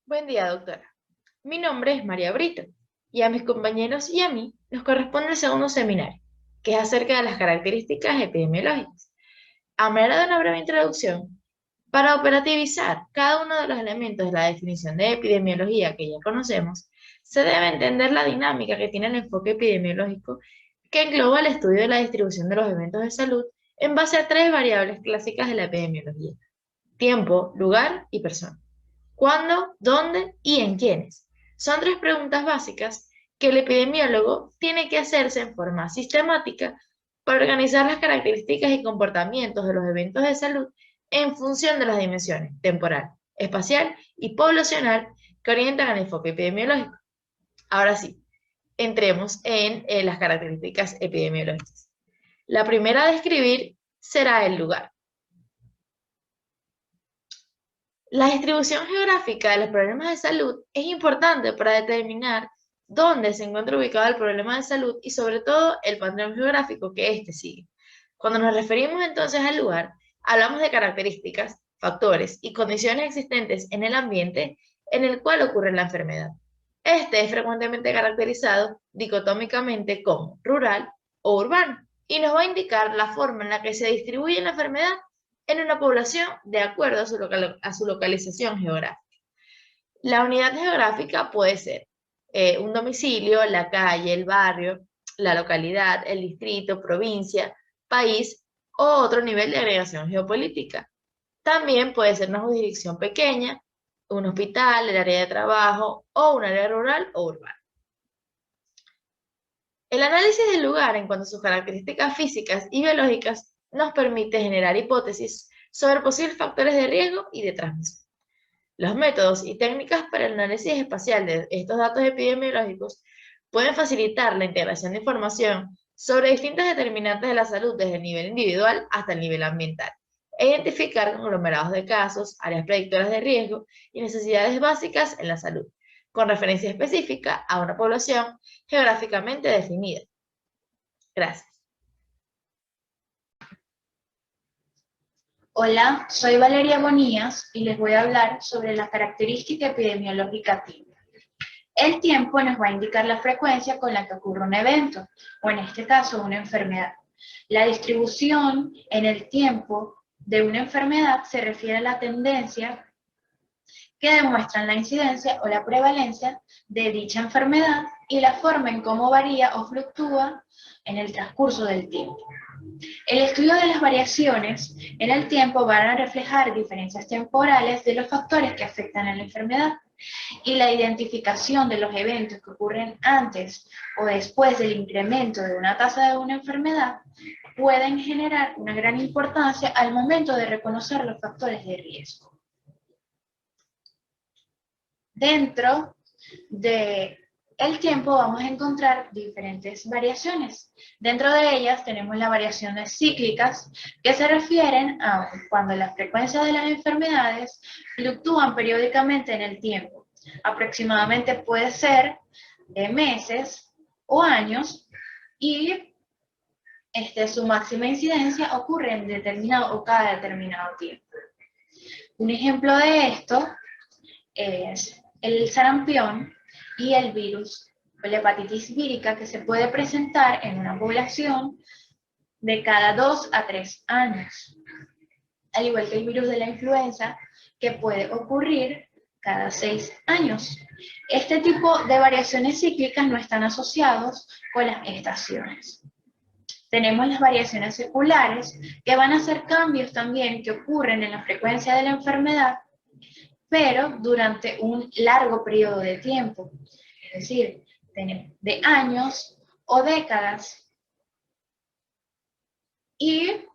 Buen día, doctora. Mi nombre es María Brito y a mis compañeros y a mí nos corresponde el segundo seminario, que es acerca de las características epidemiológicas. A manera de una breve introducción, para operativizar cada uno de los elementos de la definición de epidemiología que ya conocemos, se debe entender la dinámica que tiene el enfoque epidemiológico que engloba el estudio de la distribución de los eventos de salud en base a tres variables clásicas de la epidemiología: tiempo, lugar y persona. ¿Cuándo, dónde y en quiénes? Son tres preguntas básicas que el epidemiólogo tiene que hacerse en forma sistemática para organizar las características y comportamientos de los eventos de salud en función de las dimensiones temporal, espacial y poblacional que orientan al enfoque epidemiológico. Ahora sí, entremos en las características epidemiológicas. La primera a describir será el lugar. La distribución geográfica de los problemas de salud es importante para determinar dónde se encuentra ubicado el problema de salud y sobre todo el patrón geográfico que éste sigue. Cuando nos referimos entonces al lugar, hablamos de características, factores y condiciones existentes en el ambiente en el cual ocurre la enfermedad. Este es frecuentemente caracterizado dicotómicamente como rural o urbano y nos va a indicar la forma en la que se distribuye la enfermedad en una población de acuerdo a su localización geográfica. La unidad geográfica puede ser un domicilio, la calle, el barrio, la localidad, el distrito, provincia, país o otro nivel de agregación geopolítica. También puede ser una jurisdicción pequeña, un hospital, el área de trabajo o un área rural o urbana. El análisis del lugar en cuanto a sus características físicas y biológicas nos permite generar hipótesis sobre posibles factores de riesgo y de transmisión. Los métodos y técnicas para el análisis espacial de estos datos epidemiológicos pueden facilitar la integración de información sobre distintas determinantes de la salud desde el nivel individual hasta el nivel ambiental, e identificar conglomerados de casos, áreas predictoras de riesgo y necesidades básicas en la salud, con referencia específica a una población geográficamente definida. Gracias. Hola, soy Valeria Bonías y les voy a hablar sobre la característica epidemiológica tiempo. El tiempo nos va a indicar la frecuencia con la que ocurre un evento, o en este caso una enfermedad. La distribución en el tiempo de una enfermedad se refiere a la tendencia que demuestran la incidencia o la prevalencia de dicha enfermedad y la forma en cómo varía o fluctúa en el transcurso del tiempo. El estudio de las variaciones en el tiempo van a reflejar diferencias temporales de los factores que afectan a la enfermedad y la identificación de los eventos que ocurren antes o después del incremento de una tasa de una enfermedad pueden generar una gran importancia al momento de reconocer los factores de riesgo. Dentro de el tiempo vamos a encontrar diferentes variaciones. Dentro de ellas tenemos las variaciones cíclicas, que se refieren a cuando la frecuencia de las enfermedades fluctúan periódicamente en el tiempo. Aproximadamente puede ser de meses o años, y su máxima incidencia ocurre en determinado o cada determinado tiempo. Un ejemplo de esto es el sarampión y el virus o la hepatitis vírica, que se puede presentar en una población de cada 2 a 3 años, al igual que el virus de la influenza, que puede ocurrir cada 6 años. Este tipo de variaciones cíclicas no están asociados con las estaciones. Tenemos las variaciones seculares, que van a ser cambios también que ocurren en la frecuencia de la enfermedad, pero durante un largo periodo de tiempo, es decir, de años o décadas, y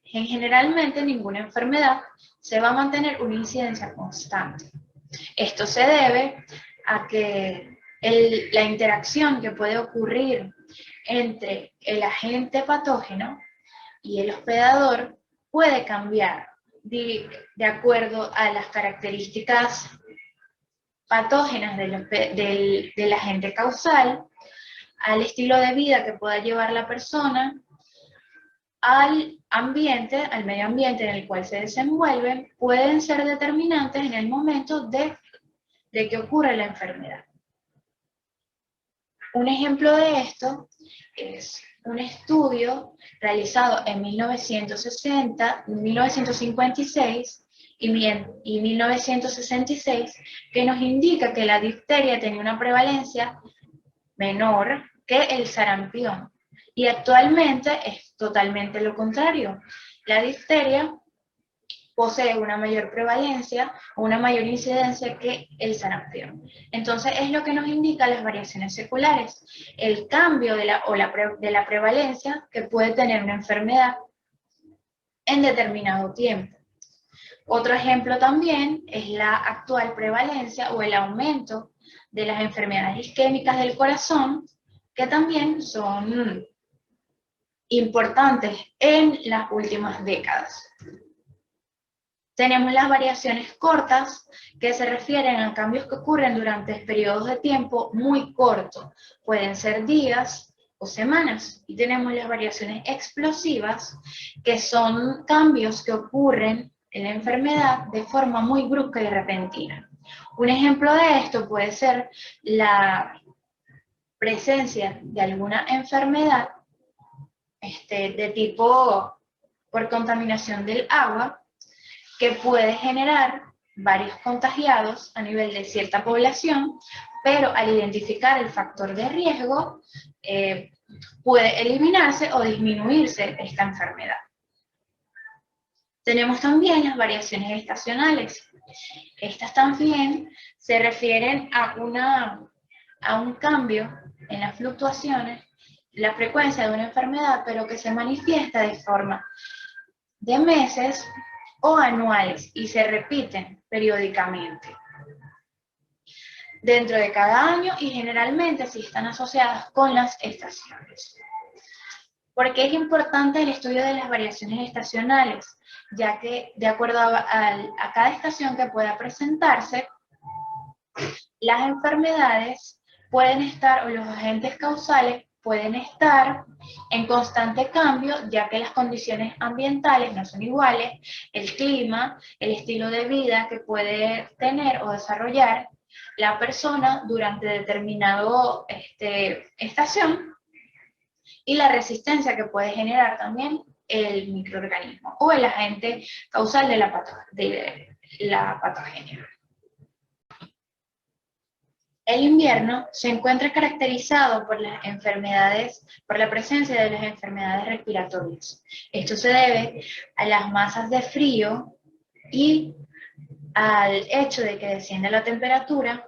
generalmente ninguna enfermedad se va a mantener una incidencia constante. Esto se debe a que la interacción que puede ocurrir entre el agente patógeno y el hospedador puede cambiar de acuerdo a las características patógenas del agente causal, al estilo de vida que pueda llevar la persona, al ambiente, al medio ambiente en el cual se desenvuelven, pueden ser determinantes en el momento de de que ocurre la enfermedad. Un ejemplo de esto es un estudio realizado en 1960, 1956 y 1966 que nos indica que la difteria tenía una prevalencia menor que el sarampión. Y actualmente es totalmente lo contrario. La difteria posee una mayor prevalencia o una mayor incidencia que el sarampión. Entonces es lo que nos indica las variaciones seculares, el cambio de la prevalencia que puede tener una enfermedad en determinado tiempo. Otro ejemplo también es la actual prevalencia o el aumento de las enfermedades isquémicas del corazón, que también son importantes en las últimas décadas. Tenemos las variaciones cortas, que se refieren a cambios que ocurren durante periodos de tiempo muy cortos, pueden ser días o semanas. Y tenemos las variaciones explosivas, que son cambios que ocurren en la enfermedad de forma muy brusca y repentina. Un ejemplo de esto puede ser la presencia de alguna enfermedad de tipo por contaminación del agua, que puede generar varios contagiados a nivel de cierta población, pero al identificar el factor de riesgo, puede eliminarse o disminuirse esta enfermedad. Tenemos también las variaciones estacionales. Estas también se refieren a un cambio en las fluctuaciones, la frecuencia de una enfermedad, pero que se manifiesta de forma de meses o anuales y se repiten periódicamente dentro de cada año y generalmente sí están asociadas con las estaciones. ¿Por qué es importante el estudio de las variaciones estacionales? Ya que de acuerdo a cada estación que pueda presentarse, las enfermedades pueden estar, o los agentes causales pueden estar en constante cambio, ya que las condiciones ambientales no son iguales, el clima, el estilo de vida que puede tener o desarrollar la persona durante determinada estación, y la resistencia que puede generar también el microorganismo o el agente causal de la patogenia. El invierno se encuentra caracterizado por la presencia de las enfermedades respiratorias. Esto se debe a las masas de frío y al hecho de que desciende la temperatura,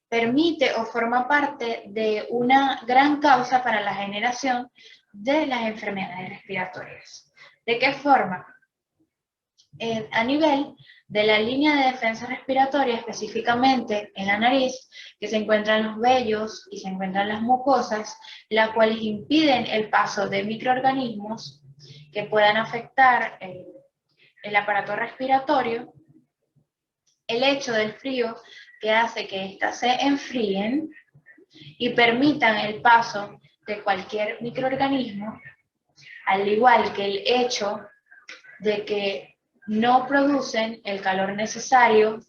permite o forma parte de una gran causa para la generación de las enfermedades respiratorias. ¿De qué forma? A nivel de la línea de defensa respiratoria, específicamente en la nariz, que se encuentran los vellos y se encuentran las mucosas, las cuales impiden el paso de microorganismos que puedan afectar el aparato respiratorio. El hecho del frío que hace que éstas se enfríen y permitan el paso de cualquier microorganismo, al igual que el hecho de que no producen el calor necesario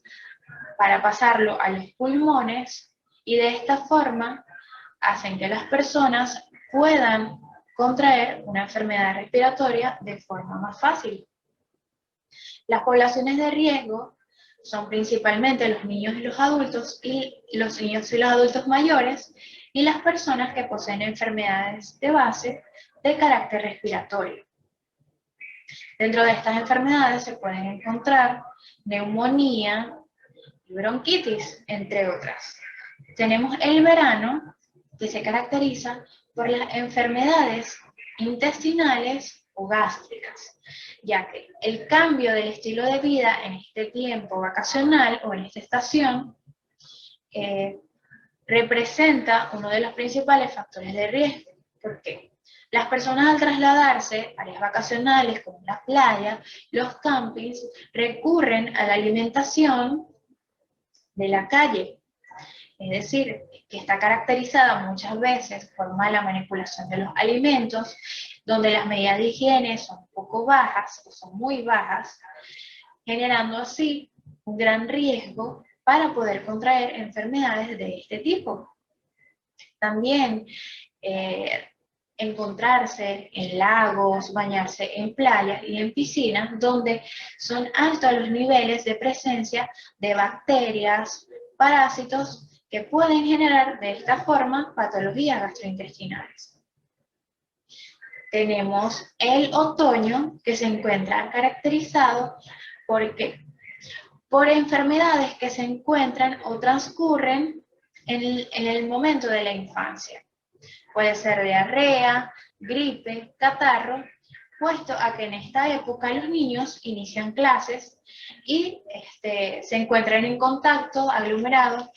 para pasarlo a los pulmones, y de esta forma hacen que las personas puedan contraer una enfermedad respiratoria de forma más fácil. Las poblaciones de riesgo son principalmente los niños y los adultos, y los niños y los adultos mayores, y las personas que poseen enfermedades de base de carácter respiratorio. Dentro de estas enfermedades se pueden encontrar neumonía y bronquitis, entre otras. Tenemos el verano, que se caracteriza por las enfermedades intestinales o gástricas, ya que el cambio del estilo de vida en este tiempo vacacional o en esta estación representa uno de los principales factores de riesgo. ¿Por qué? Las personas al trasladarse a áreas vacacionales como la playa, los campings, recurren a la alimentación de la calle. Es decir, que está caracterizada muchas veces por mala manipulación de los alimentos, donde las medidas de higiene son poco bajas o son muy bajas, generando así un gran riesgo para poder contraer enfermedades de este tipo. También encontrarse en lagos, bañarse en playas y en piscinas donde son altos los niveles de presencia de bacterias, parásitos que pueden generar de esta forma patologías gastrointestinales. Tenemos el otoño, que se encuentra caracterizado por enfermedades que se encuentran o transcurren en el momento de la infancia. Puede ser diarrea, gripe, catarro, puesto a que en esta época los niños inician clases y se encuentran en contacto aglomerado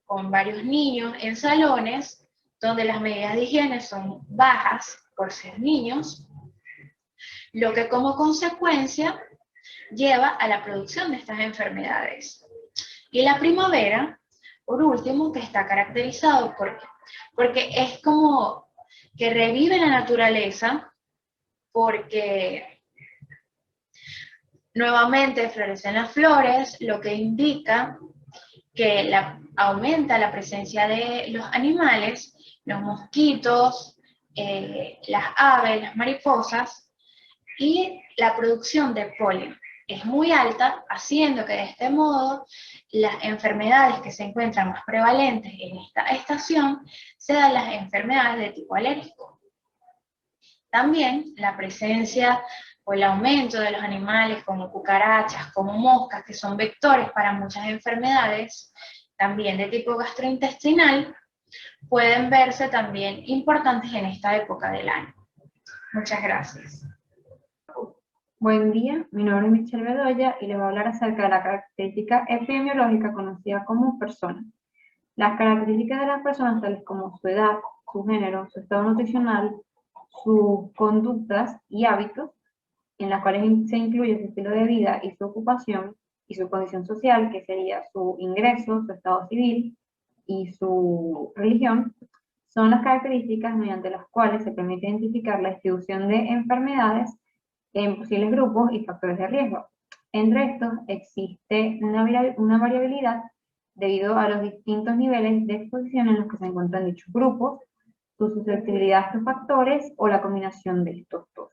con varios niños en salones donde las medidas de higiene son bajas por ser niños, lo que como consecuencia lleva a la producción de estas enfermedades. Y la primavera, por último, que está caracterizado porque es como que revive la naturaleza, porque nuevamente florecen las flores, lo que indica que aumenta la presencia de los animales, los mosquitos, las aves, las mariposas, y la producción de polen es muy alta, haciendo que de este modo las enfermedades que se encuentran más prevalentes en esta estación sean las enfermedades de tipo alérgico. También la presencia o el aumento de los animales como cucarachas, como moscas, que son vectores para muchas enfermedades, también de tipo gastrointestinal, pueden verse también importantes en esta época del año. Muchas gracias. Buen día, mi nombre es Michelle Bedoya y les voy a hablar acerca de la característica epidemiológica conocida como persona. Las características de las personas, tales como su edad, su género, su estado nutricional, sus conductas y hábitos, en las cuales se incluye su estilo de vida y su ocupación, y su condición social, que sería su ingreso, su estado civil y su religión, son las características mediante las cuales se permite identificar la distribución de enfermedades en posibles grupos y factores de riesgo. Entre estos existe una variabilidad debido a los distintos niveles de exposición en los que se encuentran dichos grupos, su susceptibilidad a estos factores o la combinación de estos dos.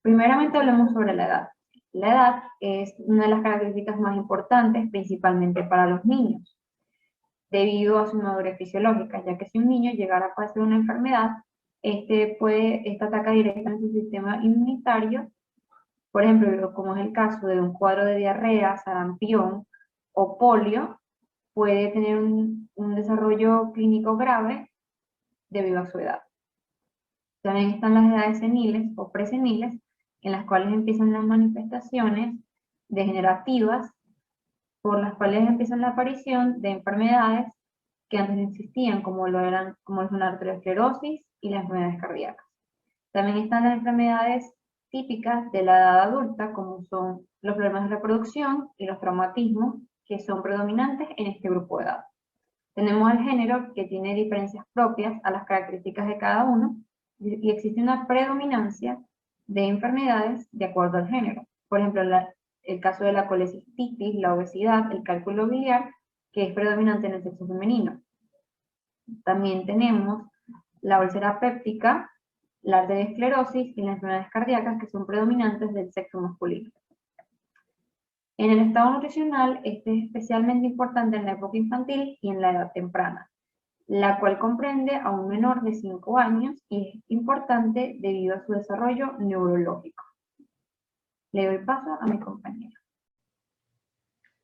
Primeramente hablemos sobre la edad. La edad es una de las características más importantes, principalmente para los niños, debido a su madurez fisiológica, ya que si un niño llegara a padecer una enfermedad, esta ataca directamente su sistema inmunitario, por ejemplo, como es el caso de un cuadro de diarrea, sarampión o polio, puede tener un desarrollo clínico grave debido a su edad. También están las edades seniles o preseniles, en las cuales empiezan las manifestaciones degenerativas, por las cuales empiezan la aparición de enfermedades que antes no existían, como es la arteriosclerosis y las enfermedades cardíacas. También están las enfermedades típicas de la edad adulta, como son los problemas de reproducción y los traumatismos, que son predominantes en este grupo de edad. Tenemos el género, que tiene diferencias propias a las características de cada uno, y existe una predominancia de enfermedades de acuerdo al género. Por ejemplo, el caso de la colecistitis, la obesidad, el cálculo biliar, que es predominante en el sexo femenino. También tenemos la úlcera péptica, la arteriosclerosis y las enfermedades cardíacas, que son predominantes del sexo masculino. En el estado nutricional, este es especialmente importante en la época infantil y en la edad temprana, la cual comprende a un menor de 5 años y es importante debido a su desarrollo neurológico. Le doy paso a mi compañero.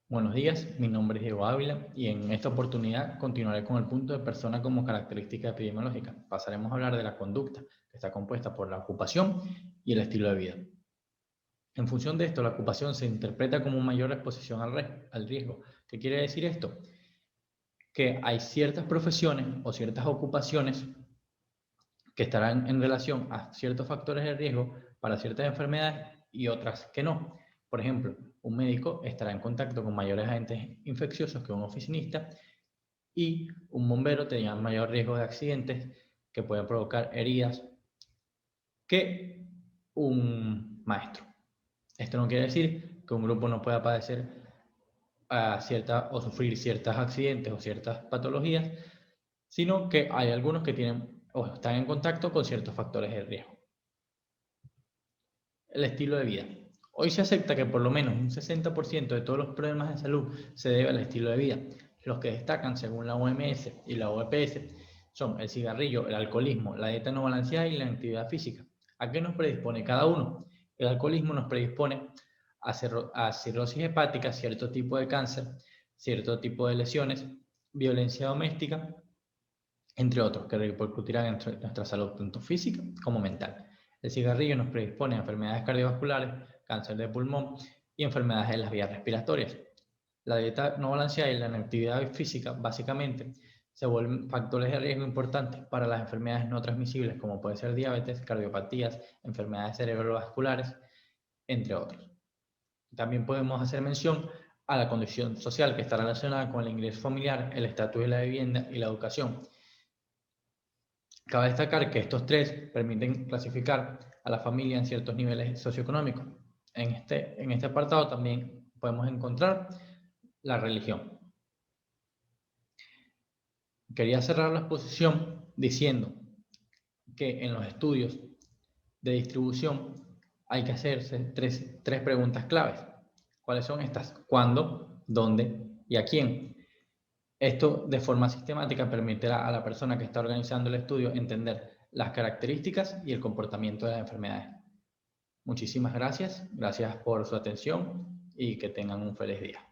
Buenos días, mi nombre es Diego Ávila y en esta oportunidad continuaré con el punto de persona como característica epidemiológica. Pasaremos a hablar de la conducta, que está compuesta por la ocupación y el estilo de vida. En función de esto, la ocupación se interpreta como mayor exposición al riesgo. ¿Qué quiere decir esto? Que hay ciertas profesiones o ciertas ocupaciones que estarán en relación a ciertos factores de riesgo para ciertas enfermedades y otras que no. Por ejemplo, un médico estará en contacto con mayores agentes infecciosos que un oficinista, y un bombero tendrá mayor riesgo de accidentes que pueden provocar heridas que un maestro. Esto no quiere decir que un grupo no pueda padecer o sufrir ciertos accidentes o ciertas patologías, sino que hay algunos que tienen o están en contacto con ciertos factores de riesgo. El estilo de vida. Hoy se acepta que por lo menos un 60% de todos los problemas de salud se debe al estilo de vida. Los que destacan según la OMS y la OPS son el cigarrillo, el alcoholismo, la dieta no balanceada y la actividad física. ¿A qué nos predispone cada uno? El alcoholismo nos predispone a cirrosis hepática, cierto tipo de cáncer, cierto tipo de lesiones, violencia doméstica, entre otros, que repercutirán en nuestra salud tanto física como mental. El cigarrillo nos predispone a enfermedades cardiovasculares, cáncer de pulmón y enfermedades de las vías respiratorias. La dieta no balanceada y la inactividad física, básicamente, se vuelven factores de riesgo importantes para las enfermedades no transmisibles, como puede ser diabetes, cardiopatías, enfermedades cerebrovasculares, entre otros. También podemos hacer mención a la condición social que está relacionada con el ingreso familiar, el estatus de la vivienda y la educación. Cabe destacar que estos tres permiten clasificar a la familia en ciertos niveles socioeconómicos. En este apartado también podemos encontrar la religión. Quería cerrar la exposición diciendo que en los estudios de distribución hay que hacerse tres preguntas claves. ¿Cuáles son estas? ¿Cuándo? ¿Dónde? ¿Y a quién? Esto de forma sistemática permitirá a la persona que está organizando el estudio entender las características y el comportamiento de las enfermedades. Muchísimas gracias por su atención y que tengan un feliz día.